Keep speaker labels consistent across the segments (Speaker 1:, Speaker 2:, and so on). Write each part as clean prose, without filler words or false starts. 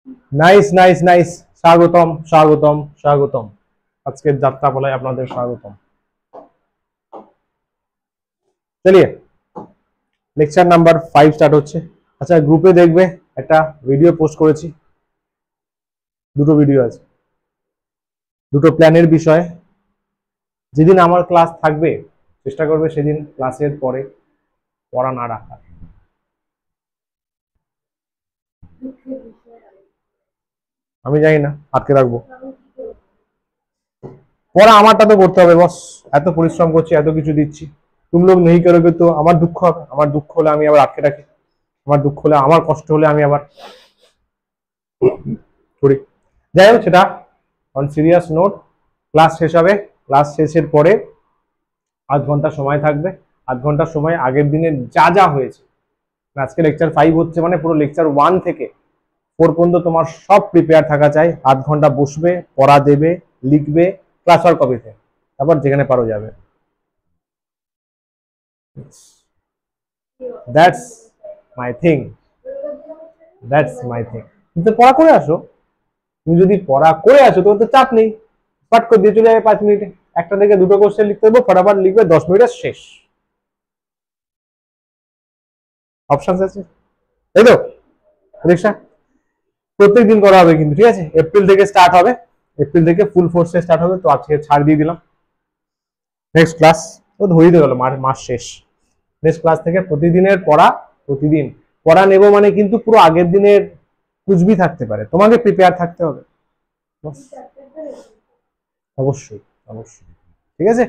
Speaker 1: Nice nice nice, স্বাগতম স্বাগতম স্বাগতম, আজকের যাত্রাপালায় আপনাদের স্বাগতম। চলিয়ে লেকচার নাম্বার 5 স্টার্ট হচ্ছে। আচ্ছা, গ্রুপে দেখবে একটা ভিডিও পোস্ট করেছি, দুটো ভিডিও আছে, দুটো প্ল্যানের বিষয়ে। যেদিন আমার ক্লাস থাকবে চেষ্টা করবে সেদিন ক্লাসের পরে পড়া না রাখার। আমি জানি না, আটকে রাখবো। পড়া আমারটা তো করতে হবে বস, এত পরিশ্রম করছি, এত কিছু দিচ্ছি, তুমি লোক নেই করোগে তো আমার দুঃখ হবে। আমার দুঃখ হলে আমি আবার আটকে রাখি, আমার দুঃখ হলে, আমার কষ্ট হলে আমি আবার করি। যাই হোক, সেটা অন সিরিয়াস নোট, ক্লাস শেষ হবে। ক্লাস শেষের পরে আধ ঘন্টা সময় থাকবে। আধ ঘন্টার সময় আগের দিনে যা যা হয়েছে, আজকে লেকচার 5 হচ্ছে মানে পুরো লেকচার 1 থেকে 4 পর্যন্ত তোমার সব প্রিপেয়ার থাকা চাই। আধ ঘন্টা বসবে, পড়া দেবে, লিখবে, ক্লাস আর কপিতে, তারপর যেখানে পারো যাবে। That's my thing, that's my thing. কিন্তু পড়া করে আসো, তুমি যদি পড়া করে আসো তোমার তো চাপ নেই, পাট করে দিয়ে চলে যাবে 5 মিনিটে। একটা থেকে দুটো কোশ্চেন লিখতে হবে, ফটাফট লিখবে, 10 মিনিটে শেষ। অপশন আছে, তাই তো পরীক্ষা প্রত্যেক দিন করা হবে কিন্তু, ঠিক আছে? এপ্রিল থেকে স্টার্ট হবে, এপ্রিল থেকে ফুল ফোর্সে স্টার্ট হবে। তো আজকে ছাড় দিয়ে দিলাম, নেক্সট ক্লাস তো ধরিয়ে গেল, মাস শেষ। নেক্সট ক্লাস থেকে প্রতিদিনের পড়া, প্রতিদিন পড়া নেব মানে কিন্তু পুরো আগের দিনের কুচবি থাকতে পারে, তোমাকে প্রিপেয়ার থাকতে হবে অবশ্যই অবশ্যই, ঠিক আছে?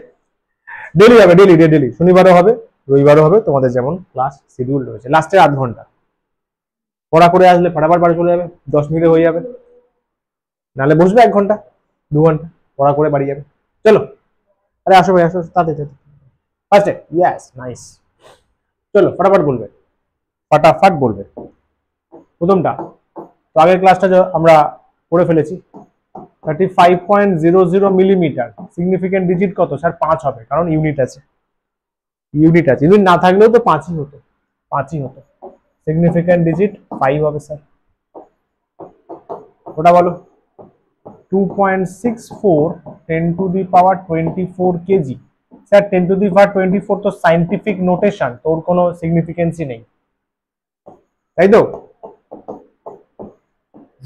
Speaker 1: ডেলি হবে, ডেলি ডেলি, শনিবারও হবে, রবিবারও হবে, তোমাদের যেমন ক্লাস শিডিউল রয়েছে। লাস্টের আধ ঘন্টা পড়া করে আসলে ফটাফট বাড়ি চলে যাবে, 10 মিনিটে হয়ে যাবে। নাহলে বসবে 1 ঘন্টা 2 ঘন্টা, পড়া করে বাড়ি যাবে। চলো, আরে আসো ভাই, আসো তাড়াতাড়ি, ফার্স্টে ইয়েস নাইস। চলো ফটাফট বলবে, ফটাফট বলবে। প্রথমটা তো আগের ক্লাসটা আমরা পড়ে ফেলেছি। 35.00 মিলিমিটার, সিগনিফিকেন্ট ডিজিট কত স্যার? 5 হবে, কারণ ইউনিট আছে, ইউনিট আছে। ইউনিট না থাকলেও তো 5ই হতো, 5ই হতো। সিগনিফিকেন্ট ডিজিট 5 হবে স্যার। ওটা বলো। 2.64 10⁻24 কেজি। স্যার 10⁻24 তো সাইন্টিফিক নোটেশন, তোর কোনো সিগনিফিকেন্সই নেই, তাই তো?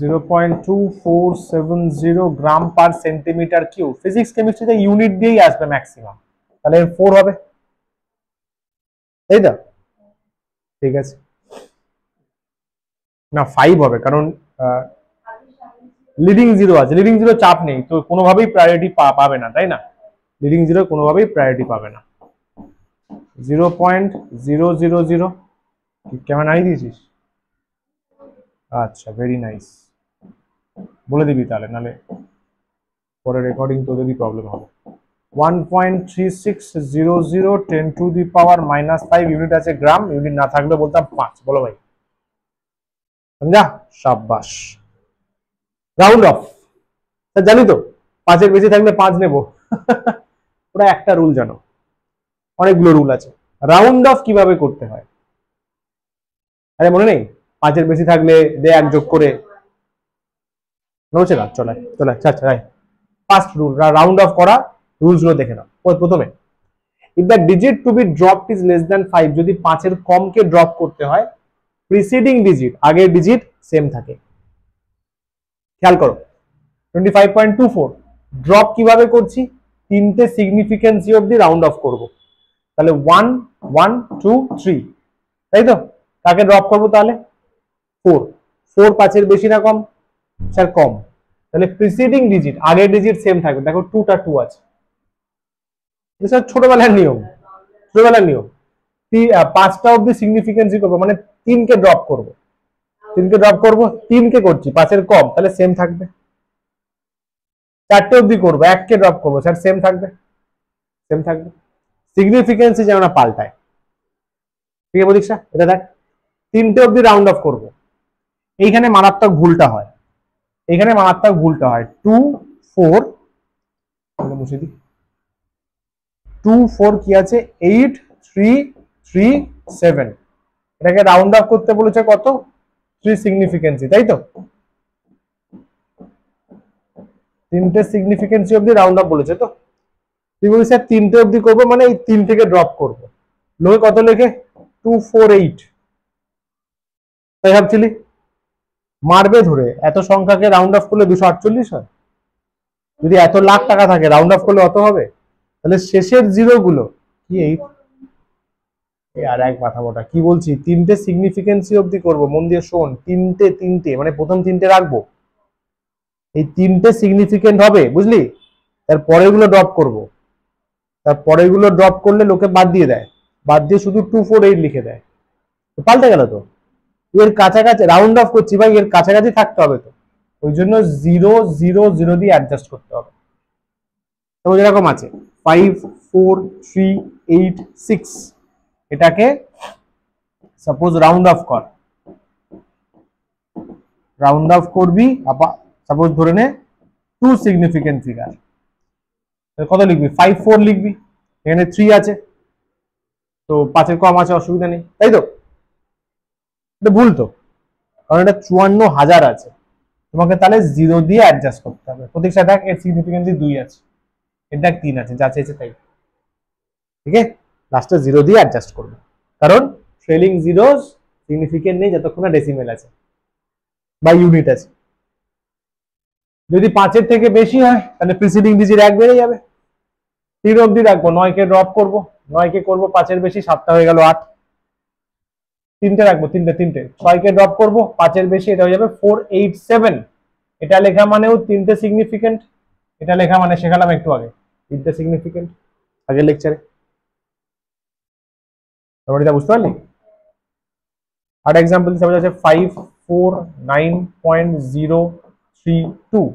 Speaker 1: 0.2470 gram per centimetre cube. Physics কেমিস্ট্রিতে ইউনিট দিয়েই আসবে ম্যাক্সিমাম, তাহলে 4 হবে, তাই তো? ঠিক আছে, না 5 হবে, কারণ লিডিং জিরো আছে, লিডিং জিরো চাপ নেই তো, কোনোভাবেই প্রায়োরিটি পাবে না, তাই না? লিডিং জিরো কোনোভাবেই প্রায়োরিটি পাবে না। 0.000 ক্যামেরা আনিয়ে দিয়েছিস? আচ্ছা, ভেরি নাইস। বলে দিবি তাহলে, নাহলে পরে রেকর্ডিং তোদেরই প্রবলেম হবে। 1.3600 10⁻⁻5 ইউনিট আছে গ্রাম, ইউনিট না থাকলে বলতাম 5। বলো ভাই, সমঝা? শাবাশ। রাউন্ড অফ, জানি তো 5-এর বেশি থাকলে 5 নেব। ওটা একটা রুল জানো, অনেকগুলো রুল আছে। রাউন্ড অফ কিভাবে করতে হয় আরে মনে নেই? 5-এর বেশি থাকলে দে 1 যোগ করে, নড়ছে না, চলে চলে, আচ্ছা। ফার্স্ট রুল, রাউন্ড অফ করা রুলস গুলো দেখে নাও। প্রথমে, if the digit to be dropped is less than 5, যদি 5-এর কমকে ড্রপ করতে হয়, প্রিসিডিং ডিজিট, আগের ডিজিট সেম থাকে। খেয়াল করো, 25.24 ড্রপ কিভাবে করছি? তিনটে সিগনিফিকেন্সি অবধি রাউন্ড অফ করব, তাহলে 1 1 2 3, তাই তো? কাকে ড্রপ করবো তাহলে? 4। 4 5-এর বেশি না কম? স্যার কম, তাহলে প্রিসিডিং ডিজিট, আগের ডিজিট সেম থাকবে। দেখো 2টা 2 আছে, স্যার ছোটবেলার নিয়ম, ছোটবেলার নিয়ম। 5টা অব্দি সিগনিফিকেন্সি করবো, মানে 3কে ড্রপ করবো, 3কে ড্রপ করবো, 3কে করছি, 5-এর কম, তাহলে সেম থাকবে। 4টে অব্দি করবো, 1কে ড্রপ করবো, স্যার সেম থাকবে, সেম থাকবে। সিগনিফিকেন্সি যেন না পাল্টায়, ঠিক আছে প্রতীক্ষা? এটা দেখ, 3টে অব্দি রাউন্ড অফ করবো, এইখানে মারাত্মক ভুলটা হয়, এখানে মারাত্মক ভুলটা হয়। 2 4 মুছে দিই, 2 4 কি আছে? 8 3 3 7, এটাকে রাউন্ড অফ করতে বলেছে কত? 3 সিগনিফিকেন্সি, তাই তো? তিনটে সিগনিফিকেন্সি অব্দি রাউন্ড অফ বলেছে তো, তুই বলিস স্যার তিনটে অব্দি করবো মানে এই 3 থেকে ড্রপ করবো, লোকে কত লেখে 248, তাই ভাবছিলি মারবে ধরে এত সংখ্যাকে রাউন্ড অফ করলে 248 হয়? যদি এত লাখ টাকা থাকে রাউন্ড অফ করলে অত হবে? তাহলে শেষের জিরো গুলো কি এই আর এক মাথা মোটা কি বলছি, তিনটে সিগনিফিকেন্সি অব্দি করবো, মন দিয়ে শোন, তিনটে মানে প্রথম তিনটে রাখবো, এই তিনটে সিগনিফিকেন্ট হবে বুঝলি, তার পরের গুলো ড্রপ করবো, তার পরের গুলো ড্রপ করলে লোকে বাদ দিয়ে দেয়, বাদ দিয়ে শুধু 248 লিখে দেয়, পাল্টে গেল তো। এর কাছাকাছি রাউন্ড অফ করছি ভাই, এর কাছাকাছি থাকতে হবে তো, ওই জন্য 0 0 0 দিয়ে অ্যাডজাস্ট করতে হবে। তো যেরকম আছে 5 4 3 8 6, এটাকে সাপোজ রাউন্ড অফ কর, রাউন্ড অফ করবি, সাপোজ ধরে নে 2 সিগনিফিকেন্ট ফিগার, কত লিখবি 5 4 লিখবি, এখানে 3 আছে তো 5-এর কম আছে, অসুবিধা নেই, তাই তো? এটা ভুল তো, কারণ এটা 54,000 আছে, তোমাকে তাহলে 0 দিয়ে অ্যাডজাস্ট করতে হবে। প্রতীক্ষা দেখ, এর সিগনিফিকেন্সি 2 আছে, এর দেখ 3 আছে, যা চেয়েছে তাই, ঠিক আছে, লাস্টে 0 দিয়ে অ্যাডজাস্ট করবে, কারণ ট্রেলিং জিরোস সিগনিফিকেন্ট নেই যতক্ষণ না ডেসিমেল আছে বা ইউনিট আছে। যদি 5-এর থেকে বেশি হয় তাহলে প্রিসিডিং ডিজিট 1 বেড়ে যাবে, 3 অবধি রাখবো, 9 কে ড্রপ করবো, 9 কে করবো 5-এর বেশি, 7টা হয়ে গেল 8, 3টে রাখবো, 3টে 6 কে ড্রপ করবো 5-এর বেশি, এটা হয়ে যাবে 487, এটা লেখা মানেও 3টে সিগনিফিকেন্ট, এটা লেখা মানে শেখালাম একটু আগে 3টে সিগনিফিকেন্ট আগের লেকচারে, তারপরে এটা বুঝতে পারলি। আর এক্সাম্পল হিসাবে আছে 549.032,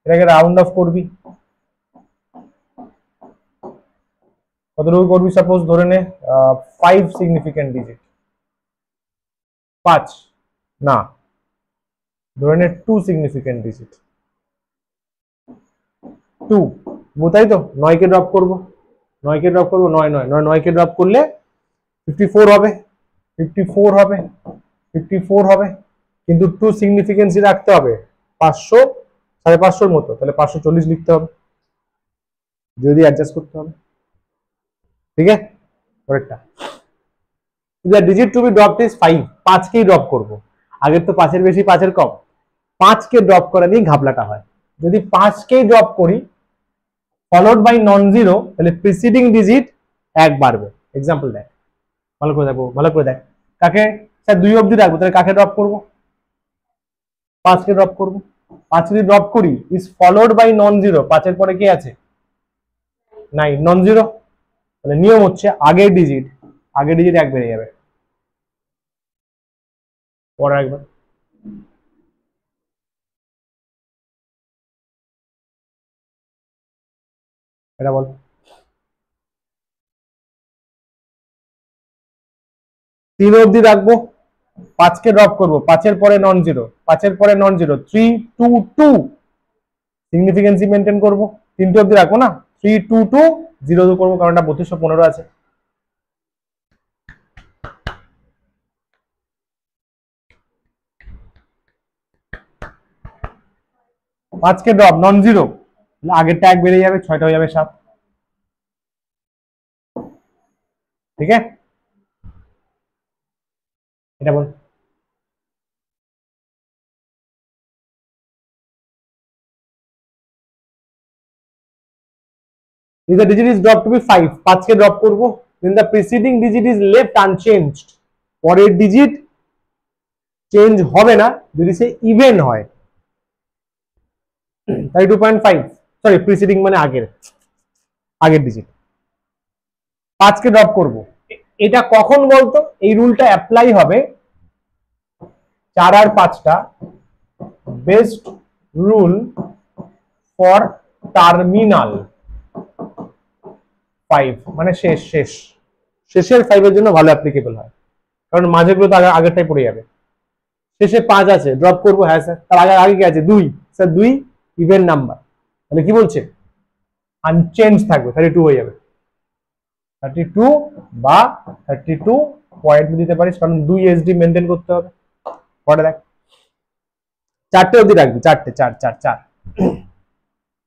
Speaker 1: এটাকে রাউন্ড অফ করবি, কতটুকু করবি, সাপোজ ধরে নে 5 সিগনিফিকেন্ট ডিজিট, 5 না, ধরে নে 2 সিগনিফিকেন্ট ডিজিট, 2 তাই তো, 9 কে ড্রপ করবো, 9 কে ড্রপ করবো, 9 কে ড্রপ করলে 54 হবে, 54 হবে, 54 হবে, কিন্তু 2 সিগনিফিকেন্সি রাখতে হবে 500 550 মতো, তাহলে 540 লিখতে হবে, যদি অ্যাডজাস্ট করতে হবে, ঠিক আছে। পরেরটা the digit to be dropped is 5, 5 কেই ড্রপ করব, আগের তো 5-এর বেশি 5-এর কম, 5 কে ড্রপ করা নিয়ে ঘাবলাটা হয়। যদি 5 কেই ড্রপ করি ফলোড বাই নন জিরো, তাহলে প্রিসিডিং ডিজিট 1 বাড়বে। এক্সাম্পল দেখ, ভালো করে দেখো, ভালো করে দেখ, কাকে স্যার 2 অবধি রাখবো, তাহলে কাকে ড্রপ করব, 5 কে ড্রপ করব, 5 যদি ড্রপ করি is followed by non zero, 5-এর পরে কি আছে 9, নন জিরো, তাহলে নিয়ম হচ্ছে আগের ডিজিট 1 বেড়ে যাবে, পরে একবার এটা বল, 3 অবধি রাখবো, 5 কে ড্রপ করবো, 5-এর পরে নন জিরো, 5-এর পরে নন জিরো, 3 2 2 সিগনিফিকেন্সি মেনটেন করবো, 3টে অবধি রাখবো না, 3 2 2 0 2 করবো, কারণ এটা 3215 আছে, 5 কে ড্রপ নন জিরো, আগেরটা 1 বেড়ে যাবে, 6টা হয়ে যাবে 7, ঠিক আছে, এটা বল। If the digit is dropped to be 5, 5 K drop করবো, then the preceding digit is left unchanged, পরের ডিজিট চেঞ্জ হবে না যদি সে ইভেন হয়, তাই 2.5, সরি প্রিসিডিং মানে আগের ডিজিট, 5 কে ড্রপ করবো, এটা কখন বলতো, এই রুলটা অ্যাপ্লাই হবে 4 আর 5টা বেস্ট রুল ফর টার্মিনাল 5, মানে শেষের 5-এর জন্য ভালো অ্যাপ্লিকেবল হয়, কারণ মাঝেগুলো তো আগেরটাই পড়ে যাবে, শেষে 5 আছে ড্রপ করবো, হ্যাঁ স্যার, তার আগে কি আছে 2, স্যার 2 ইভেন নাম্বার, তাহলে কি বলছে আনচেঞ্জ থাকবে, 32 হয়ে যাবে, 32 বা 32 পয়েন্ট দিতে পারিস, কারণ 2 এসডি মেনটেন করতে হবে। পরে দেখ 4টে অবধি রাখবি, 4টে 4 4 4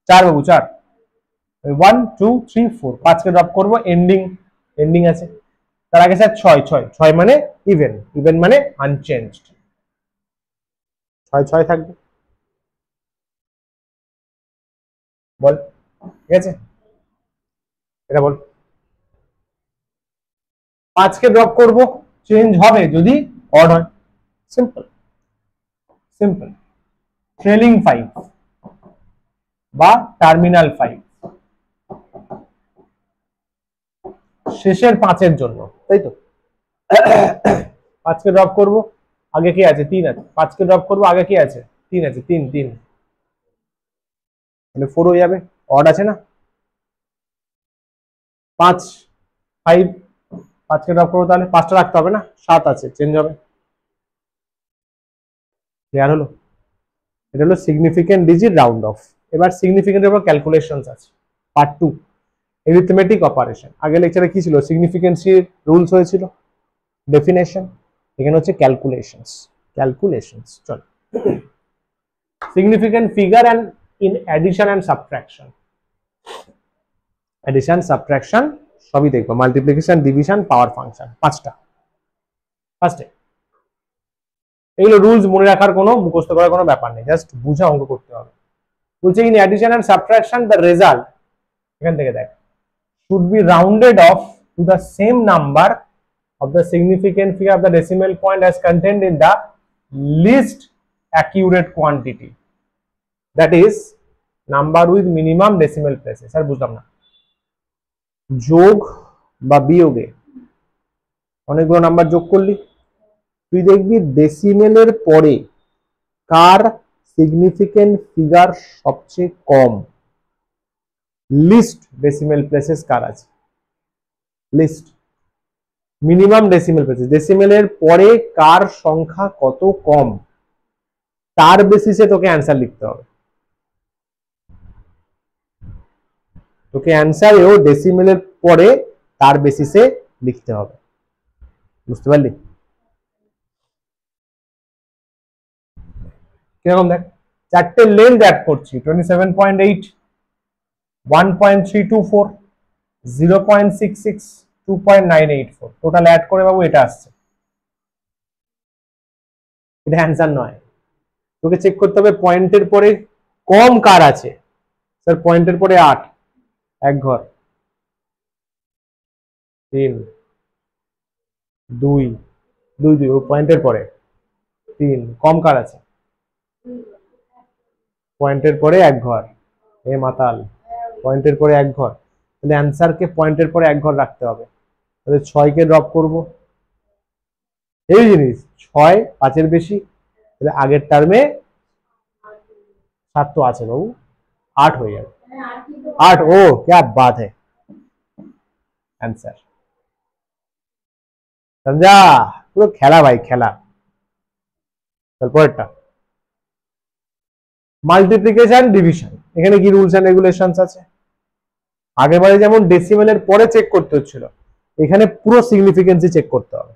Speaker 1: 4 বাবু 4, 1 2 3 4, 5 কে ড্রপ করবো, এন্ডিং আছে। তার আগে স্যার 6 6 6 মানে ইভেন মানে আনচেঞ্জড, 6 6 থাকবে। বল, ঠিক আছে, এটা বল। 5 কে ড্রপ করব, চেঞ্জ হবে যদি অড হয়, সিম্পল সিম্পল। ট্রেলিং 5 বা টার্মিনাল 5, শেষের 5 এর জন্য, তাই তো। 5 কে ড্রপ করব, আগে কি আছে 3 আছে, 5 কে ড্রপ করব, আগে কি আছে 3 আছে, 3 3, তাহলে 4 হয়ে যাবে, অড আছে না। 5 5, 5 কে ড্রপ করবো, তাহলে 5টা রাখতে হবে না, 7 আছে, চেঞ্জ হবে। ক্লিয়ার হলো? এটা হলো সিগনিফিকেন্ট ডিজিট রাউন্ড অফ। এবার সিগনিফিকেন্টের উপর ক্যালকুলেশনস আছে, পার্ট 2, এরিথমেটিক অপারেশন। আগে লেকচারে কি ছিল, সিগনিফিকেন্সির রুলস হয়েছিল, ডেফিনেশন, এখানে হচ্ছে ক্যালকুলেশনস। চল, significant figure and in addition and subtraction, addition subtraction সবই দেখবো, মাল্টিপ্লিকেশন ডিভিশন পাওয়ার ফাংশন, 5টা। ফার্স্টে এগুলো রুলস মনে রাখার কোনো, মুখস্থ করার কোনো ব্যাপার নেই, জাস্ট বুঝা অঙ্ক করতে হবে। বলছে in addition and subtraction the result, এখান থেকে দেখ, should be rounded off to the same number of the significant figure of the decimal point as contained in the least accurate quantity, that is number with minimum decimal places। আর বুঝলাম না, যোগ বা বিয়োগে অনেকগুলো number যোগ করলি, তুই দেখবি ডেসিমেলের পরে কার সিগনিফিকেন্ট ফিগার সবচেয়ে কম, লিস্ট ডেসিমেল প্লেসেস কার আছে, লিস্ট মিনিমাম ডেসিমেল প্লেসেস, ডেসিমেলের পরে কার সংখ্যা কত কম, তার বেসিসে তোকে অ্যান্সার লিখতে হবে। তোকে অ্যান্সারেও ডেসিমেলের পরে তার বেসিসে লিখতে হবে, বুঝতে পারলি? কিরকম দেখ, 4টে লেন্থ অ্যাড করছি, 27.8, 1.324, 0.66, 2.984, টোটাল অ্যাড করে বাবু এটা আসছে। এটা অ্যান্সার নয়, তোকে চেক করতে হবে পয়েন্টের পরে কম কার আছে। স্যার পয়েন্টের পরে 8, এক ঘর, 3 2 2 2, ও পয়েন্টের পরে 3, কম কার আছে, পয়েন্টের পরে এক ঘর, এ মাতাল, পয়েন্টের পরে এক ঘর, তাহলে অ্যান্সারকে পয়েন্টের পরে এক ঘর রাখতে হবে। তাহলে 6 কে ড্রপ করব, এই জিনিস 6 5 এর বেশি, তাহলে আগের টার্মে 7 তো আছে বাবু, 8 হয়ে যাবে, 8, ও क्या बात है, आंसर समझा, পুরো খেলা ভাই খেলা। তারপরটা মাল্টিপ্লিকেশন ডিভিশন, এখানে কি রুলস এন্ড রেগুলেশনস আছে, আগেরবারে যেমন ডেসিমেলের পরে চেক করতে হচ্ছিল, এখানে পুরো সিগনিফিকেন্সই চেক করতে হবে।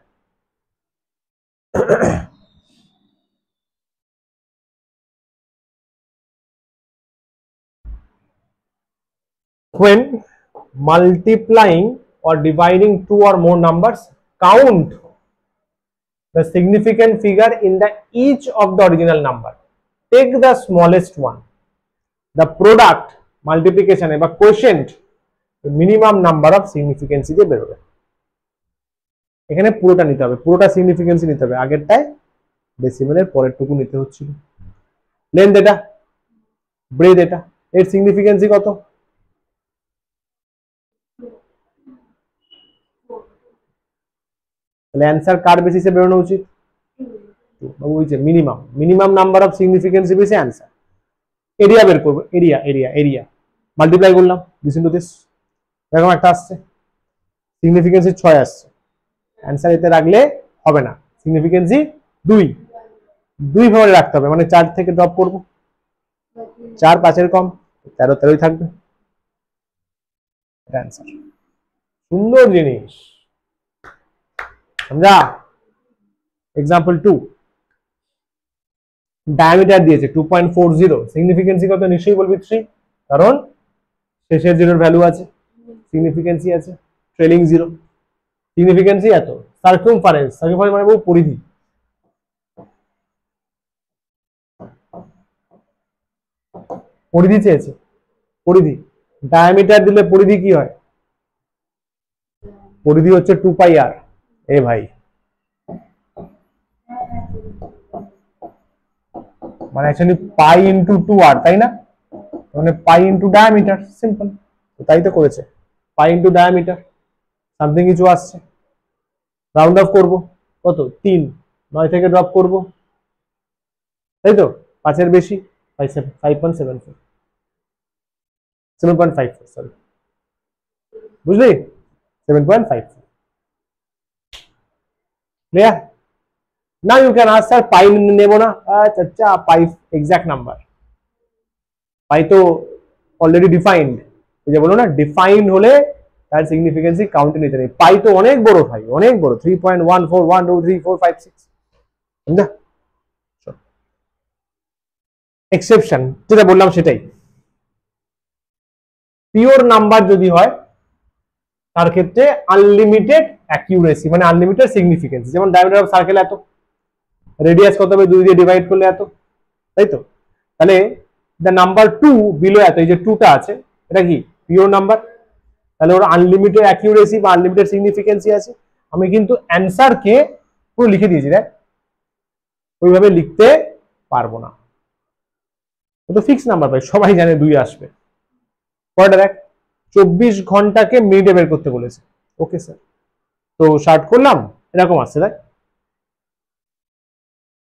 Speaker 1: When multiplying or dividing two or more numbers, count the significant figure in the each of the original number, take the smallest one, the product multiplication বা quotient মিনিমাম নাম্বার অফ সিগনিফিকেন্সি দিয়ে বেরোবে। এখানে পুরোটা নিতে হবে, পুরোটা সিগনিফিকেন্সি নিতে হবে, আগেরটায় ডেসিমেলের পরের টুকু নিতে হচ্ছিল। লেন্থ এটা, ব্রেথ এটা, এর সিগনিফিকেন্সি কত, তাহলে অ্যান্সার কার বেসিসে বেরোনো উচিত, মিনিমাম নাম্বার অফ সিগনিফিকেন্সি বেসে অ্যান্সার। এরিয়া বের করবো, এরিয়া মাল্টিপ্লাই করলাম, দিস ইনটু দিস, এরকম একটা আসছে, সিগনিফিকেন্সি 6 আসছে, অ্যান্সার এতে রাখলে হবে না, সিগনিফিকেন্সি 2 ভাবে রাখতে হবে, মানে 4 থেকে ড্রপ করবো, 4 5 এর কম, 13 13ই থাকবে, এটা অ্যান্সার। সুন্দর জিনিস, समझा। एग्जाम्पल 2, ডায়ামিটার দিয়েছে 2.40, সিগনিফিকেন্সি কত নিশ্চয়ই বলবি 3, কারণ শেষের জিরোর ভ্যালু আছে, সিগনিফিকেন্সি আছে, ট্রেলিং জিরো, সিগনিফিকেন্সি এত, সার্কামফারেন্স মানে পরিধি, পরিধি চেয়েছে, পরিধি, ডায়ামিটার দিলে পরিধি কি হয়, পরিধি হচ্ছে 2 পাই আর। এ ভাই মানে অ্যাকচুয়ালি পাই ইনটু 2 আর, তাই না, মানে পাই ইনটু ডায়ামিটার, সিম্পল, তাই তো করেছে, পাই ইনটু ডায়ামিটার, সামথিং কিছু আসছে, রাউন্ড অফ করব, কত 3, 9 থেকে ড্রপ করব, তাই তো 5 এর বেশি, 5.74, 7.54, সরি, বুঝলি, 7.54, clear. Now you can ask sir পাই নেব না, আচ্ছা পাই এক্সাক্ট নাম্বার, পাই তো অলরেডি ডিফাইন্ড, যে বলো না ডিফাইন্ড হলে তার সিগনিফিকেন্সি কাউন্টে নিতে নেই, পাই তো অনেক বড় ভাই, অনেক বড়, 3.14123456, বুঝলা। এক্সেপশন যেটা বললাম সেটাই, পিওর নাম্বার যদি হয় তার ক্ষেত্রে আনলিমিটেড অ্যাকিউরেসি মানে আনলিমিটেড সিগনিফিকেন্সি, যেমন ডায়ামিটার অফ সার্কেল এত, রেডিয়াস কত হবে 2 দিয়ে ডিভাইড করলে এত, তাই তো, তাহলে দ্য নাম্বার 2 বিলো এত, এই যে 2টা আছে এটা কি পিওর নাম্বার, তাহলে ওর আনলিমিটেড অ্যাকিউরেসি বা আনলিমিটেড সিগনিফিকেন্সি আছে। আমি কিন্তু অ্যান্সারকে পুরো লিখে দিয়েছি, দেখ ওইভাবে লিখতে পারবো না, তো ফিক্স নাম্বার ভাই, সবাই জানে 2 আসবে। পরেরটা দেখ, 24 ঘন্টাকে মিনিটে বের করতে বলেছে, ওকে স্যার, তো শার্ট করলাম, এরকম আসছে দেখ,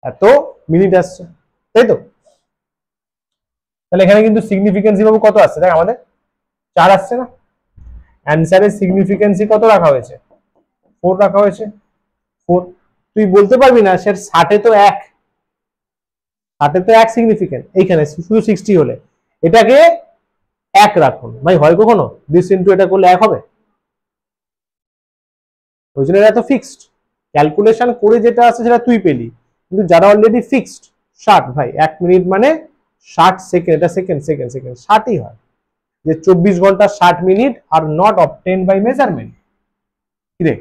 Speaker 1: এত মিনিট আসছে, তাই তো, তাহলে এখানে কিন্তু সিগনিফিকেন্সি বাবু কত আসছে দেখ, আমাদের 4 আসছে না, অ্যান্সারের সিগনিফিকেন্সি কত রাখা হয়েছে, 4 রাখা হয়েছে, 4, তুই বলতে পারবি না স্যার 60 তো 1, 60 তো 1 সিগনিফিকেন্ট, এইখানে শুধু 60 হলে এটাকে 1 রাখুন ভাই, হয় কখনো দিস ইনটু এটা করলে 1 হবে, ওই জন্য এটা তো ফিক্সড, ক্যালকুলেশন করে যেটা আছে সেটা তুই পেলি, কিন্তু যারা অলরেডি ফিক্সড 60 ভাই, 1 মিনিট মানে 60 সেকেন্ড, এটা সেকেন্ড সেকেন্ড সেকেন্ড 60ই হয়, যে 24 ঘন্টা 60 minute are not obtain by measurement, কি রে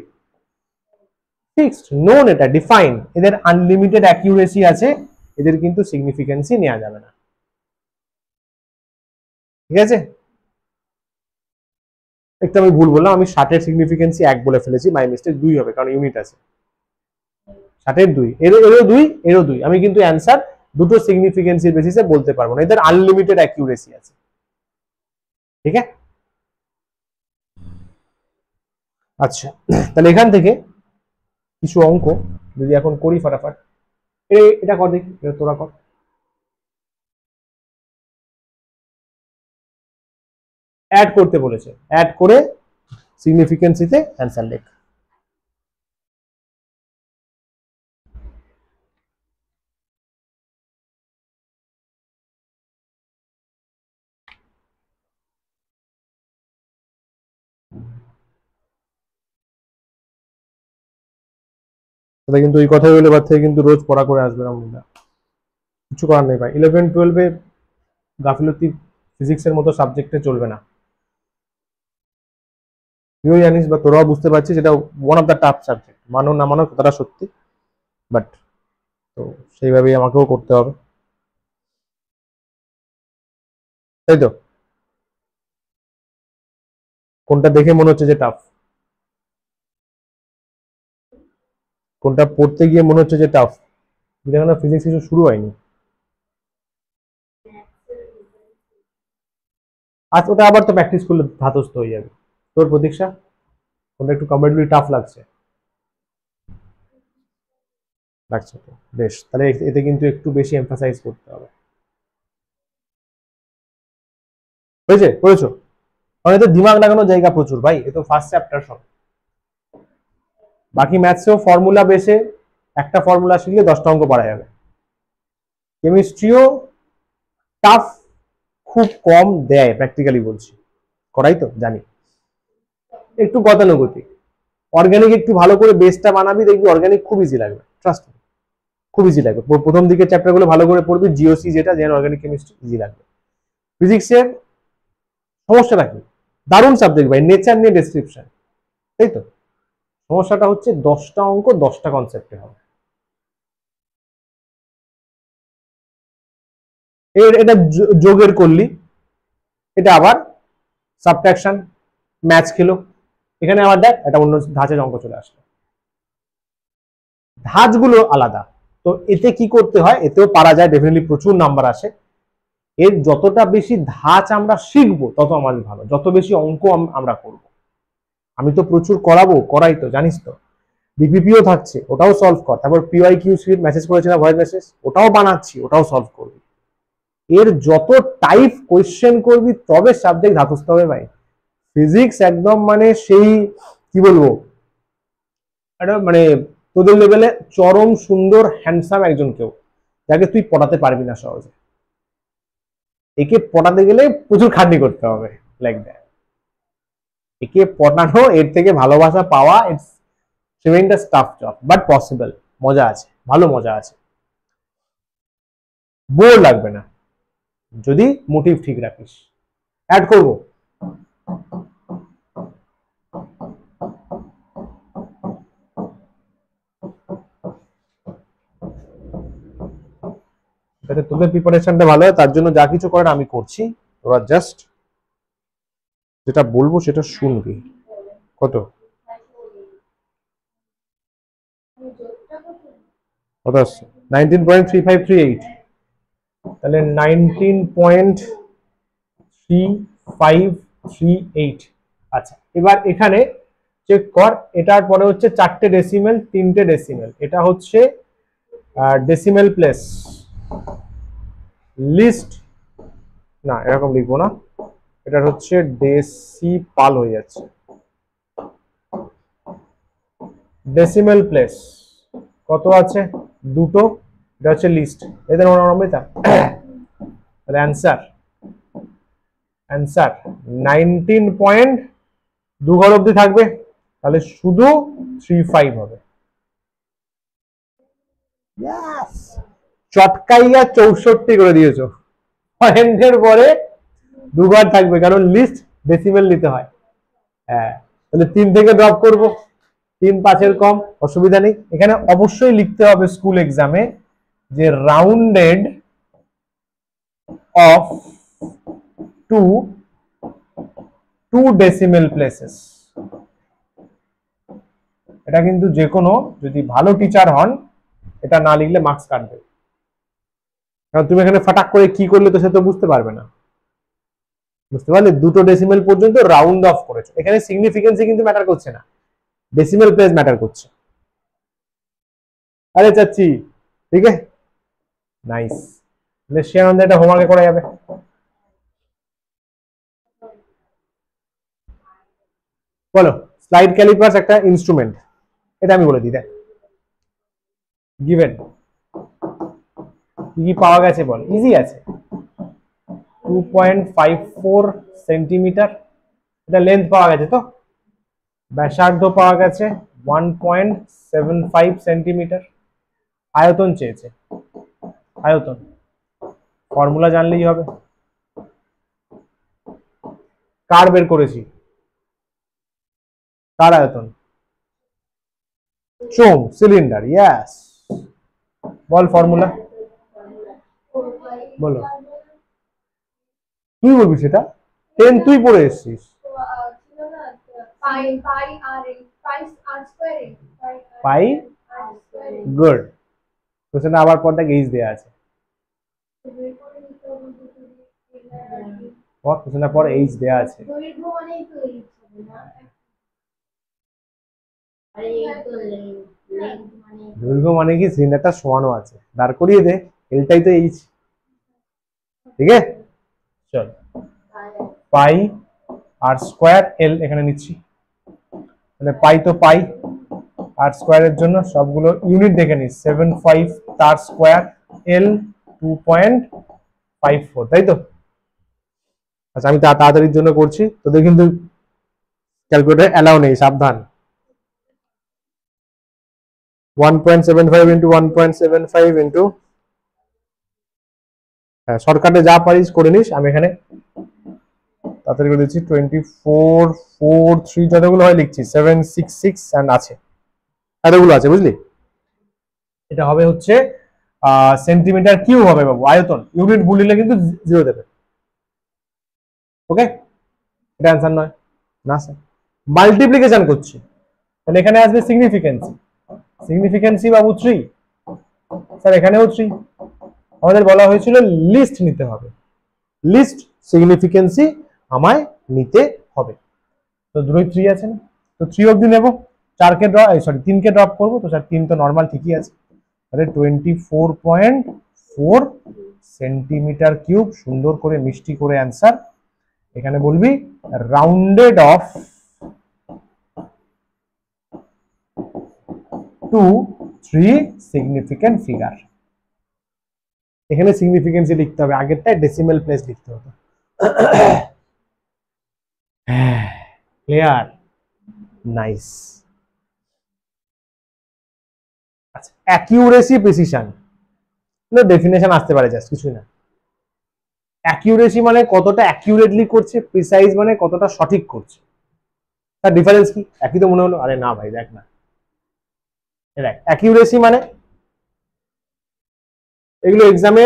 Speaker 1: ফিক্সড নোন, এটা ডিফাইন, এদের আনলিমিটেড অ্যাকিউরেসি আছে, এদের কিন্তু সিগনিফিকেন্সি নেওয়া যাবে না, ঠিক আছে। একটু আমি ভুল বললাম, আমি 60 এর সিগনিফিকেন্সি 1 বলে ফেলেছি, মাই মিস্টেক, 2 হবে কারণ ইউনিট আছে, 60 এর 2, এরও 2, এরও 2, আমি কিন্তু অ্যান্সার দুটো সিগনিফিকেন্সির বেসিসে বলতে পারবো না, এদের আনলিমিটেড অ্যাকিউরেসি আছে, ঠিক আছে। আচ্ছা, তাহলে এখান থেকে কিছু অঙ্ক যদি এখন করি ফটাফট, এটা কর দেখি, এটা তোরা কর, অ্যাড করতে বলেছে, অ্যাড করে সিগনিফিকেন্সিতে অ্যান্সার লেখ। তাহলে কিন্তু এই কথাই বলে এবার থেকে কিন্তু রোজ পড়া করে আসবে না, কিছু করার নেই ভাই, 11-12-এ গাফিলতি ফিজিক্সের মতো সাবজেক্টে চলবে না, তুইও জানিস বা তোরাও বুঝতে পারছিস, এটা one of the tough subject, মানো না মানো কথাটা সত্যি, বাট তো সেইভাবেই আমাকেও করতে হবে, তাই তো, কোনটা দেখে মনে হচ্ছে যে টাফ, কোনটা পড়তে গিয়ে মনে হচ্ছে যে টাফ, দেখো না ফিজিক্স কিছু শুরু হয়নি, আজ ওটা আবার তো প্র্যাকটিস করলে ধাতস্থ হয়ে যাবে, তোর প্রতীক্ষা কোনটা একটু কম্পারেটিভলি টাফ লাগছে, লাগছে তো বেশ, তাহলে এতে কিন্তু একটু বেশি এমফাসাইজ করতে হবে, হয়েছে করেছো, কারণ এতে দিমাগ লাগানোর জায়গা প্রচুর ভাই, এ তো ফার্স্ট চ্যাপ্টার সব, বাকি ম্যাথসেও ফর্মুলা বেসে একটা ফর্মুলা শিখলে 10টা অঙ্ক পারা যাবে, কেমিস্ট্রিও টাফ খুব কম দেয়, প্র্যাকটিক্যালি বলছি, করাই তো জানি, একটু গতানুগতিক, অর্গানিক একটু ভালো করে বেসটা বানাবি, দেখবি অর্গানিক খুব ইজি লাগবে, ট্রাস্ট মি, খুব ইজি লাগবে, প্রথম দিকে চ্যাপ্টার গুলো ভালো করে পড়বি, জিওসি যেটা জেন অর্গানিক কেমিস্ট্রি ইজি লাগবে, ফিজিক্সের সমস্যাটা কি? দারুণ সাবজেক্ট ভাই, নেচার নিয়ে ডেসক্রিপশন, তাই তো? সমস্যাটা হচ্ছে 10টা অঙ্ক 10টা কনসেপ্টে হবে। এটা যোগের করলি, এটা আবার সাবট্রাকশন, ম্যাচ খেলো, এখানে আবার দেখ এটা অন্য ধাঁচের অঙ্ক চলে আসলো, ধাঁচগুলো আলাদা। তো এতে কি করতে হয়, এতেও পারা যায়, ডেফিনেটলি প্রচুর নাম্বার আসে। এর যতটা বেশি ধাঁচ আমরা শিখবো তত আমাদের ভালো, যত বেশি অঙ্ক আমরা করব। আমি তো প্রচুর করাই তো, জানিস তো। বিপিপিও থাকছে, ওটাও সলভ কর। তারপর পিওয়াইকিউ সিট মেসেজ করেছে না, ভয়েস মেসেজ, ওটাও বানাচ্ছি, ওটাও সলভ করবি। এর যত টাইপ কোয়েশ্চেন করবি তবে সাবজেক্ট ধাতস্থ হবে ভাই। ফিজিক্স একদম মানে সেই কি বলবো, একটা মানে তোদের লেভেলে চরম সুন্দর হ্যান্ডসাম একজন কেউ, যাকে তুই পড়াতে পারবি না সহজে। একে পড়াতে গেলে প্রচুর খাটনি করতে হবে, লাইক দ্যাট। একে পড়ানো, এর থেকে ভালোবাসা পাওয়া, it's tremendous tough job, but possible. মজা আছে, ভালো মজা আছে, বোর লাগবে না যদি মোটিভ ঠিক রাখিস। অ্যাড করবো, যাতে তোদের প্রিপারেশনটা ভালো হয়, তার জন্য যা কিছু করার আমি করছি, তোরা জাস্ট যেটা বলবো সেটা শুনবি। কত কত আসছে? 19.3538, তাহলে 19.3538। আচ্ছা, এবার এখানে চেক কর, এটার পরে হচ্ছে 4টে ডেসিমেল, 3টে ডেসিমেল, এটা হচ্ছে ডেসিমেল প্লেস, লিস্ট না এরকম লিখবো না, এটা হচ্ছে ডেসিপাল হয়ে যাচ্ছে, ডেসিমেল প্লেস কত আছে? 2টো, এটা হচ্ছে লিস্ট। এদের অমৃতা তাহলে অ্যান্সার 19.2 ঘর অব্দি থাকবে, তাহলে শুধু 35 হবে। চটকাইয়া 64 করে দিয়েছো, পয়েন্টের পরে 2 ঘর থাকবে, কারণ লিস্ট ডেসিমেল নিতে হয়। হ্যাঁ, তাহলে 3 থেকে ড্রপ করবো, 3 5-এর কম, অসুবিধা নেই। এখানে অবশ্যই লিখতে হবে স্কুল এক্সামে যে rounded off to decimal places. এটা কিন্তু যে কোনো, যদি ভালো টিচার হন, এটা না লিখলে মার্কস কাটবে, কারণ তুমি এখানে ফাটাক করে কি করলে তো সে তো বুঝতে পারবে না। বুঝতে পারলে? 2টো ডেসিমেল পর্যন্ত রাউন্ড অফ করেছো, এখানে সিগনিফিকেন্সই কিন্তু ম্যাটার করছে না, ডেসিমেল প্লেস ম্যাটার করছে। আরে চাচ্ছি, ঠিক আছে, নাইস। তাহলে সে আনন্দে এটা হোমওয়ার্কে করা যাবে। বলো, স্লাইড ক্যালিপার্স একটা ইনস্ট্রুমেন্ট, এটা আমি বলে দিই। দেখ, গিভেন কি পাওয়া গেছে বল, ইজি আছে। 2.54 সেন্টিমিটার, এটা লেন্থ পাওয়া গেছে তো। ব্যাসার্ধ পাওয়া গেছে 1.75 সেন্টিমিটার। আয়তন চেয়েছে, আয়তন ফর্মুলা জানলেই হবে। কার বের করেছি, কার আয়তন? চোঙ, সিলিন্ডার, ইয়েস। বল ফর্মুলা, বলো। তুই বলবি সেটা, 10 তুই পড়ে এসছিস। পাই, গুড। কোশ্চেন আবার পর দেখ এইচ দেয়া আছে, কোশ্চেনের পর এইচ দেয়া আছে। দৈর্ঘ্য মানে কি, সিলিন্ডারটা সমানো আছে, দাঁড় করিয়ে দে, এলটাই তো এইচ, ঠিক আছে। চল, পাই আর স্কোয়ার এল এখানে নিচ্ছি, তাহলে পাই তো পাই, আর স্কোয়ারের জন্য সবগুলো ইউনিট দেখে নিস, 75 তার স্কোয়ার, এল 2.54, তাই তো। আচ্ছা, আমি তাড়াতাড়ির জন্য করছি, তোদের কিন্তু ক্যালকুলেটর অ্যালাউ নেই, সাবধান। 1.75 ইন্টু 1.75 ইন্টু, হ্যাঁ শর্টকাটে যা পারিস করে নিস, আমি এখানে তাড়াতাড়ি করে দিচ্ছি 2443 যতগুলো হয় লিখছি 766 এন্ড আছে এতগুলো আছে বুঝলি। এটা হবে হচ্ছে সেন্টিমিটার কিউব হবে বাবু, আয়তন। ইউনিট ভুল দিলে কিন্তু জিরো দেবে। ওকে, এটা অ্যান্সার নয় না স্যার, মাল্টিপ্লিকেশন করছি তাহলে এখানে আসবে সিগনিফিকেন্সি। সিগনিফিকেন্সি বাবু 3 স্যার, এখানেও 3। আমাদের বলা হয়েছিল লিস্ট নিতে হবে, লিস্ট সিগনিফিকেন্সি আমায় নিতে হবে। তো দুটোই 3 আছে না, তো 3 অবধি নেব, 4 কে ড্রপ, সরি 3 কে ড্রপ করবো, তো স্যার 3 তো নর্মাল ঠিকই আছে। তাহলে 24.4 সেন্টিমিটার কিউব, সুন্দর করে মিষ্টি করে অ্যান্সার। এখানে বলবি rounded off to 3 significant figure. এখানে সিগনিফিকেন্সি লিখতে হবে, আগেরটায় ডেসিমেল প্লেস লিখতে হবে। Clear, nice. আচ্ছা, অ্যাকিউরেসি প্রিসিশন ডেফিনেশন আসতে পারে, জাস্ট কিছুই না। অ্যাকিউরেসি মানে কতটা অ্যাকিউরেটলি করছে, প্রিসাইজ মানে কতটা সঠিক করছে। তার ডিফারেন্স কি? একই তো মনে হলো, আরে না ভাই দেখ না, দেখ অ্যাকিউরেসি মানে এগুলো এক্সামে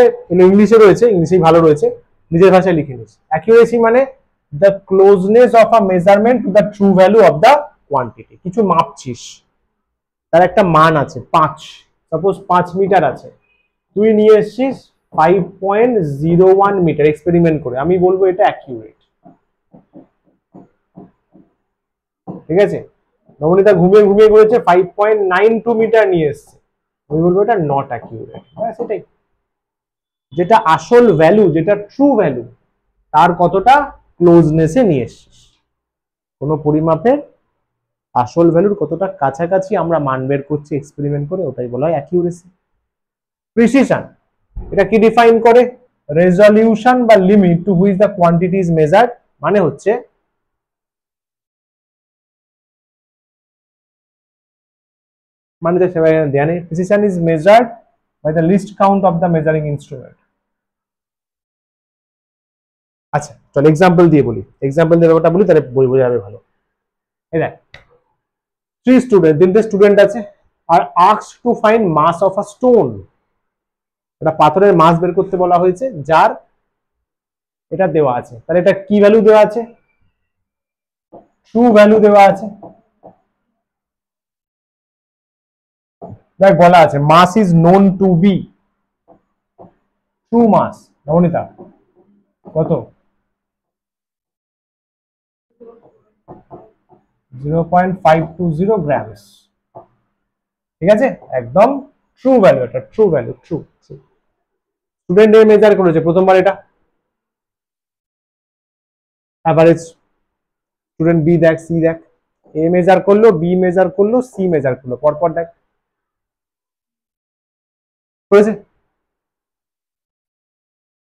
Speaker 1: ইংলিশে রয়েছে, ইংলিশেই ভালো রয়েছে, নিজের ভাষায় লিখে নিস। অ্যাকিউরেসি মানে the closeness of a measurement to the true value of the quantity. কিছু মাপছিস, তার একটা মান আছে 5, সাপোজ 5 মিটার আছে, তুই নিয়ে এসছিস 5.01 মিটার এক্সপেরিমেন্ট করে, আমি বলবো এটা অ্যাকিউরেট। ঠিক আছে, নবনীতা ঘুমিয়ে ঘুমিয়ে করেছে 5.92 মিটার নিয়ে এসছে, আমি বলবো এটা নট অ্যাকিউরেট। সেটাই, যেটা আসল ভ্যালু, যেটা ট্রু ভ্যালু, তার কতটা ক্লোজনেসে নিয়ে এসছিস। কোনো পরিমাপের আসল ভ্যালুর কতটা কাছাকাছি আমরা মান বের করছি এক্সপেরিমেন্ট করে, ওটাই বলা হয় অ্যাকিউরেসি। প্রিসিশন, এটা কি ডিফাইন করে? রেজলিউশন বা limit to which the quantity is measured, মানে হচ্ছে মানে দেয়া নেই। Precision is measured by the least count of the measuring instrument. আচ্ছা চল এক্সাম্পল দিয়ে বলি, এক্সাম্পল দিয়ে ব্যাপারটা বলি, তাহলে বই বোঝা যাবে ভালো। এই দেখ, 3 স্টুডেন্ট, 3টে স্টুডেন্ট আছে, আর asked to find mass of a stone. এটা পাথরের মাস বের করতে বলা হয়েছে, যার এটা দেওয়া আছে। তাহলে এটা কি ভ্যালু দেওয়া আছে? ট্রু ভ্যালু দেওয়া আছে। দেখ বলা আছে mass is known to be true mass. Nabanita কত? 0.520 গ্রামস। ঠিক আছে, একদম ট্রু ভ্যালু, এটা true value, true. Student A measure করেছে প্রথমবার, এটা অ্যাভারেজ। স্টুডেন্ট বি দেখ, সি দেখ, এ মেজার করলো, বি মেজার করলো, সি মেজার করলো, পরপর দেখ করেছে।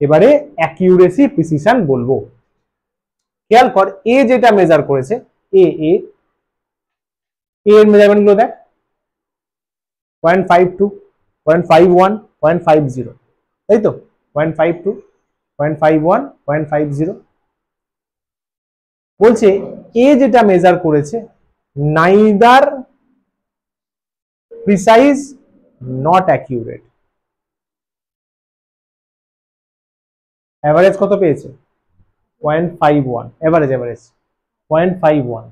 Speaker 1: এবারে অ্যাকিউরেসি প্রিসিশন বলবো। খেয়াল কর, এ যেটা মেজার করেছে, এ এ এর মেজারমেন্ট গুলো দেখ, 0.52, 0.51, 0.50, তাই তো? 0.52, 0.51, 0.50 বলছে। এ যেটা মেজার করেছে neither precise not accurate. Average কত পেয়েছে? 0.51, এভারেজ এভারেজ 0.51,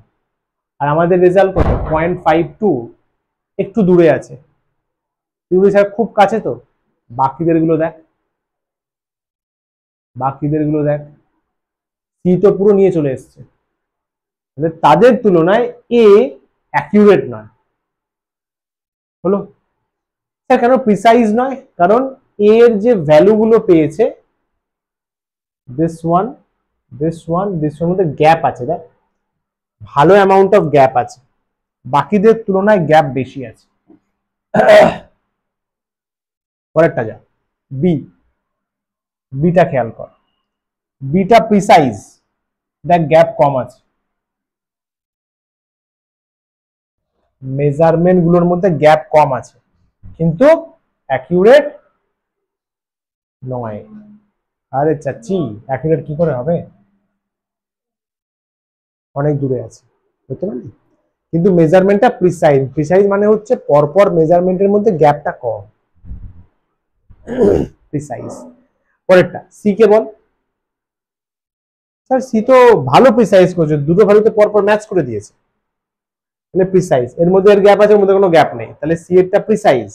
Speaker 1: আর আমাদের রেজাল্ট কত? 0.52, একটু দূরে আছে। খুব কাছে তো। বাকিদের গুলো দেখ, বাকিদের গুলো দেখ, সি তো পুরো নিয়ে চলে এসছে, তাদের তুলনায় এ অ্যাকিউরেট নয়। হলো স্যার কেন প্রিসাইজ নয়? কারণ এর যে ভ্যালু গুলো পেয়েছে, this one, this one, this one মধ্যে গ্যাপ আছে, দেখ ভালো অ্যামাউন্ট অফ গ্যাপ আছে, বাকিদের তুলনায় গ্যাপ বেশি আছে। পরেরটা যা, বি, বিটা খেয়াল কর, বিটা প্রিসাইজ, দেখ গ্যাপ কম আছে, মেজারমেন্ট গুলোর মধ্যে গ্যাপ কম আছে, কিন্তু অ্যাকিউরেট নয়। আরে চাচি, অ্যাকিউরেট কি করে হবে? অনেক দূরে আছে, বুঝতে পারলি? কিন্তু মেজারমেন্টটা প্রিসাইজ, প্রিসাইজ মানে হচ্ছে পরপর মেজারমেন্টের মধ্যে গ্যাপটা কম, প্রিসাইজ। পরেরটা সি কে বল। স্যার সি তো ভালো প্রিসাইজ করেছে, দুটো ভ্যালুতে পরপর ম্যাচ করে দিয়েছে, তাহলে প্রিসাইজ। এর মধ্যে এর গ্যাপ আছে, এর মধ্যে কোনো গ্যাপ নেই, তাহলে সি এরটা প্রিসাইজ,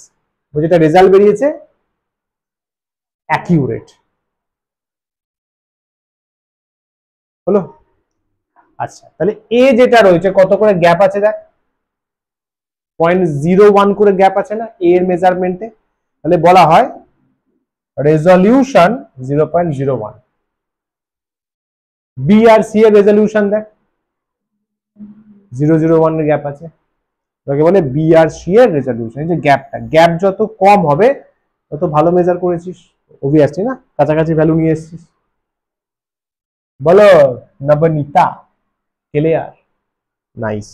Speaker 1: যেটা রেজাল্ট বেরিয়েছে অ্যাকিউরেট হলো। আচ্ছা তাহলে এ যেটা রয়েছে কত করে গ্যাপ আছে দেখ, 0.01 করে গ্যাপ আছে না এ এর মেজারমেন্টে, তাহলে বলা হয় রেজলিউশন 0.01। বি আর সি এর রেজলিউশন দেখ 0.01 এর গ্যাপ আছে, তাকে বলে বি আর সি এর রেজলিউশন। এই যে গ্যাপটা, গ্যাপ যত কম হবে তত ভালো মেজার করেছিস, অবভিয়াসলি না, কাছাকাছি ভ্যালু নিয়ে এসেছিস। বলো নবনীতা, ক্লিয়ার, নাইস।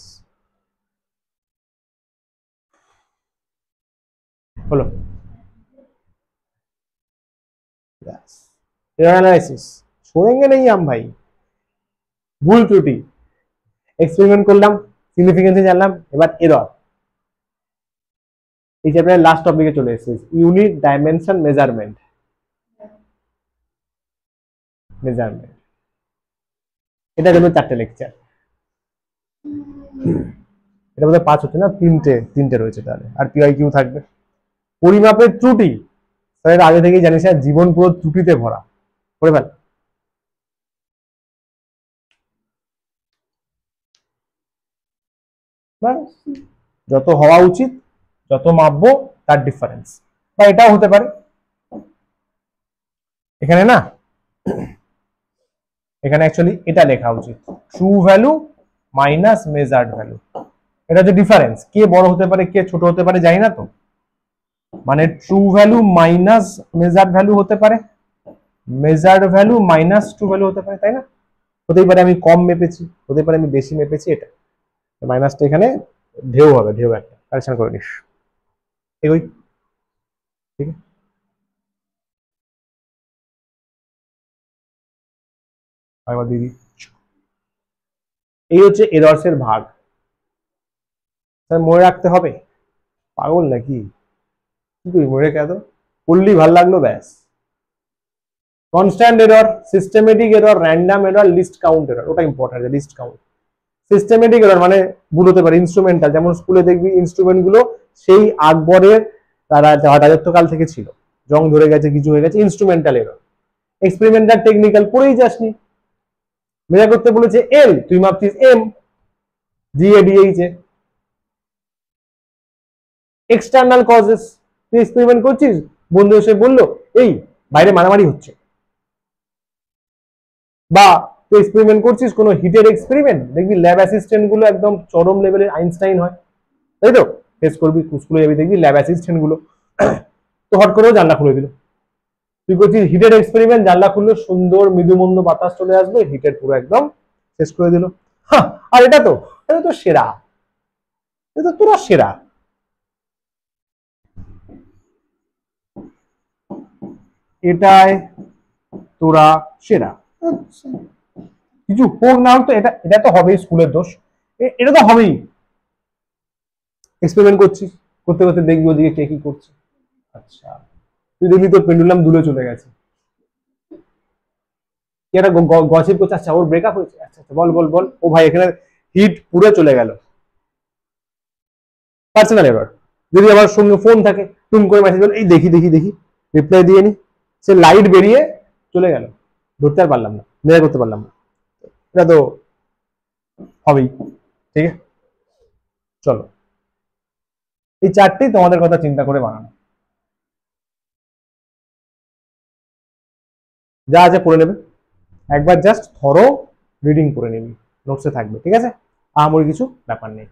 Speaker 1: बोलो एनालिसिस छोड़ेंगे नहीं हम भाई, ভুল ত্রুটি এক্সপেরিমেন্ট করলাম, সিগনিফিকেন্স জানলাম, এবার এরর। এই চ্যাপ্টারের লাস্ট টপিকে চলে এসেছি, ইউনিট ডাইমেনশন মেজারমেন্ট। মেজারমেন্ট এটা জন্য 4টে লেকচার, এটা বোধহয় 5 হচ্ছে না, 3টে রয়েছে তাহলে, আর পিআই কিউ থাকবে। পরিমাপের ত্রুটি, স্যার আগে থেকেই জানিস না, জীবন পুরো ত্রুটিতে ভরা, করে ফেল। যত হওয়া উচিত, যত মাপবো তার ডিফারেন্স, বা এটাও হতে পারে। এখানে না, এখানে অ্যাকচুয়ালি এটা লেখা উচিত, true value minus measured value. এটা হচ্ছে ডিফারেন্স, কে বড় হতে পারে কে ছোট হতে পারে জানি না তো, মানে true value minus measured value হতে পারে, measured value minus true value হতে পারে, তাই না? হতেই পারে আমি কম মেপেছি, হতে পারে আমি বেশি মেপেছি, এটা মাইনাসটা এখানে ঢেউ হবে, ঢেউ একটা কারেকশন করে নিস, এগোই, ঠিক আছে? আরেকবার দিদি, এই হচ্ছে এরর্স এর ভাগ, স্যার মনে রাখতে হবে, পাগল নাকি, কি করি মনে রেখে এত পড়লি ভাল লাগলো ব্যাস। Constant error, systematic error, random error, least count error, ওটা important, least count. Systematic error মানে ভুল হতে পারে ইনস্ট্রুমেন্টাল, যেমন স্কুলে দেখবি ইনস্ট্রুমেন্ট গুলো সেই আকবরের তারা রাজত্বকাল থেকে ছিল, জং ধরে গেছে কিছু হয়ে গেছে, ইনস্ট্রুমেন্টাল এরর। এক্সপেরিমেন্টাল টেকনিক্যাল পড়েই যাসনি, মেজার করতে বলেছে এল, তুই মাপছিস এম, জিএডিএইচ এ। এক্সটার্নাল কজেস, তুই এক্সপেরিমেন্ট করছিস, বন্ধু এসে বললো এই বাইরে মারামারি হচ্ছে, বা তুই এক্সপেরিমেন্ট করছিস কোনো হিটের এক্সপেরিমেন্ট, দেখবি ল্যাব অ্যাসিস্ট্যান্ট গুলো একদম চরম লেভেলের আইনস্টাইন হয়, তাই তো? ফেস করবি, স্কুলে যাবি দেখবি ল্যাব অ্যাসিস্ট্যান্ট গুলো তো হট করেও জানলা খুলে দিল, তুই করছিস হিটের এক্সপেরিমেন্ট, জানলা খুললো, সুন্দর মৃদুমন্দ বাতাস চলে আসবে, হিটের পুরো একদম শেষ করে দিল। হ্যাঁ, আর এটা তো সেরা, এটা তো তোরা সেরা। এটাই তোরা সেরা, কিছু হোক না হোক তো এটা এটা তো হবেই, স্কুলের দোষ, এটা তো হবেই। এক্সপেরিমেন্ট করছিস, করতে করতে দেখবি ওদিকে কে কি করছে, আচ্ছা তুই দেখবি তোর পেন্ডুলাম দূরে চলে গেছে, কি একটা গসিপ করছে, আচ্ছা ওর ব্রেকআপ হয়েছে, আচ্ছা আচ্ছা বল বল বল, ও ভাই এখানে হিট পুরো চলে গেল। পার্সোনাল এরর, যদি আমার সঙ্গে ফোন থাকে, টুম করে মেসেজ বল এই দেখি দেখি দেখি, রিপ্লাই দিয়ে নি, সে লাইট বেরিয়ে চলে গেল, ধরতে আর পারলাম না, মেজার করতে পারলাম না, এটা তো হবেই, ঠিক আছে? চলো, এই 4টি তোমাদের কথা চিন্তা করে বানানো, যা আছে পড়ে নেবে, একবার জাস্ট থরো রিডিং করে নিবি, নোটসে থাকবে, ঠিক আছে? আহামরি কিছু ব্যাপার নেই,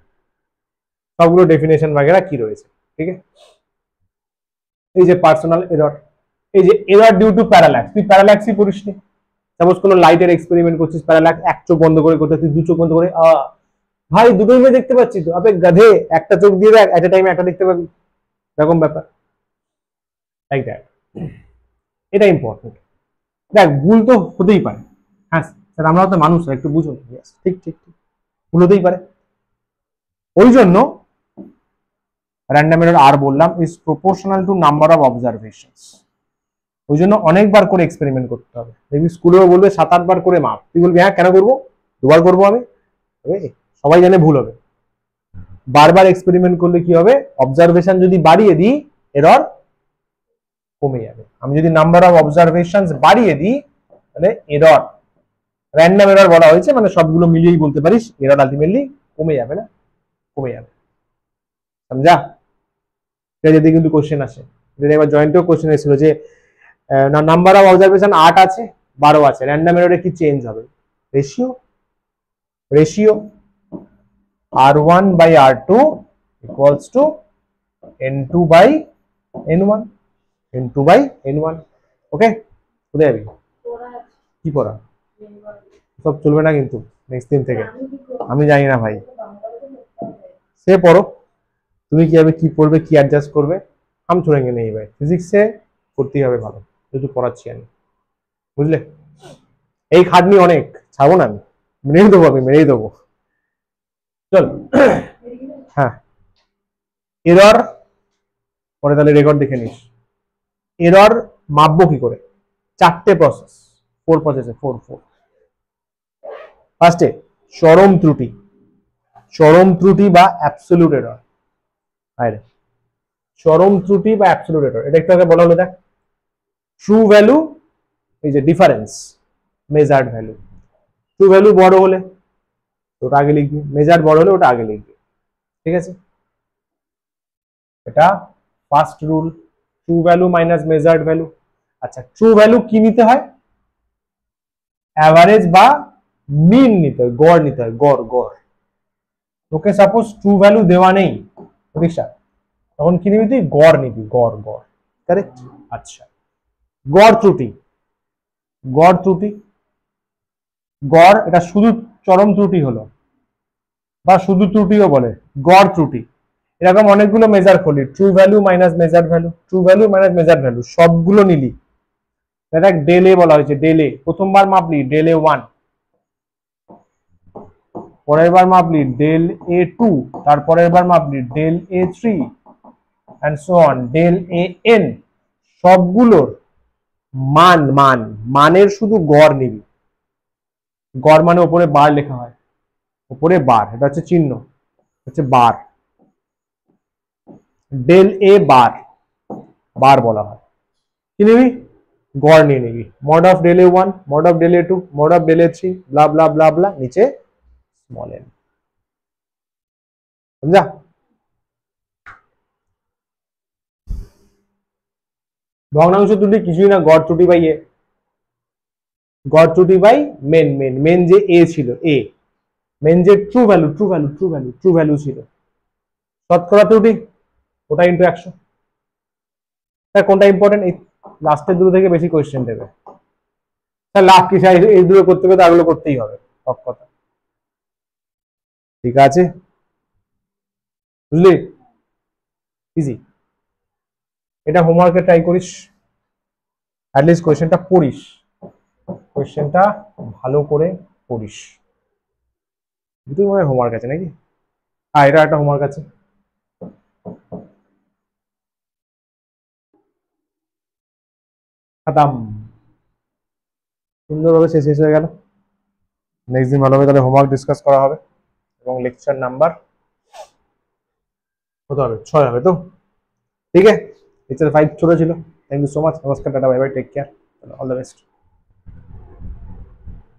Speaker 1: সবগুলো ডেফিনেশন বাগেরা কি রয়েছে, ঠিক আছে? এই যে পার্সোনাল এরর, এই যে এরর ডিউ টু প্যারাল্যাক্স, তুই প্যারাল্যাক্সই পড়িসনি, সাপোজ কোনো লাইটের এক্সপেরিমেন্ট করছিস, প্যারাল্যাক্স, এক চোখ বন্ধ করে করতে, তুই দু চোখ বন্ধ করে ভাই দুটোই মেয়ে দেখতে পাচ্ছি তো, আপনি গাধে, একটা চোখ দিয়ে দেখ, এট এ টাইমে একটা দেখতে পাবি, এরকম ব্যাপার, লাইক দ্যাট, এটা ইম্পর্টেন্ট। দেখ ভুল তো হতেই পারে, হ্যাঁ স্যার আমরাও তো মানুষ, একটু বুঝুন, ঠিক ঠিক ঠিক, ভুল হতেই পারে। ওই জন্য র্যান্ডম এরর আর বললাম is proportional to number of observations. ওই জন্য অনেকবার করে এক্সপেরিমেন্ট করতে হবে। দেখবি স্কুলেও বলবে 7-8 বার করে মাপ, তুই বলবি হ্যাঁ কেন করবো, 2বার করবো আমি, সবাই জানে ভুল হবে। বারবার এক্সপেরিমেন্ট করলে কি হবে, অবজারভেশন যদি বাড়িয়ে দিই এরর কমে যাবে। আমি যদি নাম্বার অফ অবজারভেশন বাড়িয়ে দিই তাহলে এরর, র্যান্ডম এরর বলা হয়েছে মানে সবগুলো মিলিয়েই বলতে পারিস এরর আলটিমেটলি কমে যাবে, না কমে যাবে, সমঝা? এটা যদি কিন্তু কোশ্চেন আসে, যদি এবার জয়েন্টেও কোশ্চেন এসেছিল যে নাম্বার অফ অবজারভেশন 8 আছে 12 আছে, র্যান্ডম এররে কি চেঞ্জ হবে, ratio ratio R1 by R2 equals to N2 by N1, N2 by N1। ওকে, কোথায় যাবি, কি পড়া, সব চলবে না কিন্তু নেক্সট দিন থেকে, আমি জানি না ভাই, সে পড়ো, তুমি কি হবে, কি পড়বে, কি অ্যাডজাস্ট করবে, হাম ছোড়েঙ্গে নেই ভাই, ফিজিক্সে করতেই হবে ভালো, যেহেতু পড়াচ্ছি আমি, বুঝলে? এই খাটনি অনেক, ছাড়বো না আমি, মেরেই দেবো, আমি মেরেই দেবো। চল হ্যাঁ, এরর পরে তাহলে রেকর্ড দেখে নিস। এরর মাপবো কি করে, 4টে প্রসেস, 4 প্রসেসে 4 ফার্স্টে চরম ত্রুটি, চরম ত্রুটি বা অ্যাবসলিউট এরর, আরে চরম ত্রুটি বা অ্যাবসলিউট এরর, এটা একটু আগে বলা হলো, দেখ ট্রু ভ্যালু এই যে difference, measured value, true value বড় হলে ওটা আগে লিখবি, মেজার্ড বড় হলে ওটা আগে লিখবি, ঠিক আছে? এটা first rule, true value minus measured value. আচ্ছা, ট্রু ভ্যালু কি নিতে হয়, অ্যাভারেজ বা মিন নিতে হয়, গড় নিতে হয়, গড় গড়। তোকে সাপোজ ট্রু ভ্যালু দেওয়া নেই পরীক্ষা, তখন কি নিবি তুই, গড় নিবি, গড় গড়, কারেক্ট? আচ্ছা, গড় ত্রুটি, গড় ত্রুটি, গড় এটা শুধু চরম ত্রুটি হলো বা শুধু ত্রুটিও বলে, গড় ত্রুটি। এরকম অনেকগুলো মেজার করলি, true value minus measure value, true value minus measure value, সবগুলো নিলি, দেখ ডেল এ বলা হয়েছে, ডেল এ প্রথমবার মাপলি ডেল এ 1, পরের বার মাপলি ডেল এ 2, তারপরের বার মাপলি del A 3 and so on, del A N, সবগুলোর মান মানের শুধু গড় নিবি, গড় মানে উপরে বার লেখা হয়, উপরে বার, এটা হচ্ছে চিহ্ন, হচ্ছে বার, ডেল এ বার, বার বলা হয়, কি নিবি, গড় নিয়ে নিবি, mod of del A 1, mod of del A 2, mod of del A 3, blah blah blah blah, নিচে স্মল এন, समझा? ভগ্নাংশ ত্রুটি কিছুই না, গড় ত্রুটি বাই এ, গড় ত্রুটি বাই মেন, মেন যে এ ছিল, এ মেন যে ট্রু ভ্যালু, ট্রু ভ্যালু ছিল, শতকরা ত্রুটি ওটা ইনটু 100। স্যার কোনটা ইম্পর্টেন্ট, এই লাস্টের দুটো থেকে বেশি কোয়েশ্চেন দেবে স্যার, লাভ কি স্যার, এই দুটো করতে হবে, তাগুলো করতেই হবে, সব কথা ঠিক আছে, বুঝলি? ইজি, এটা হোমওয়ার্কে ট্রাই করিস, অ্যাটলিস্ট কোয়েশ্চেনটা পড়িস, কোয়েশ্চেনটা ভালো করে পড়িস, দুটোই মনে হয় হোমওয়ার্ক আছে নাকি, হ্যাঁ এটা একটা হোমওয়ার্ক আছে। খতম, সুন্দরভাবে শেষ হয়ে গেল। নেক্সট দিন ভালোভাবে তাহলে হোমওয়ার্ক ডিসকাস করা হবে এবং লেকচার নাম্বার কত হবে, 6 হবে তো, ঠিক আছে? লেকচার 5 ছোট ছিল। থ্যাংক ইউ সো মাচ, নমস্কার, tata, bye bye, take care, all the best.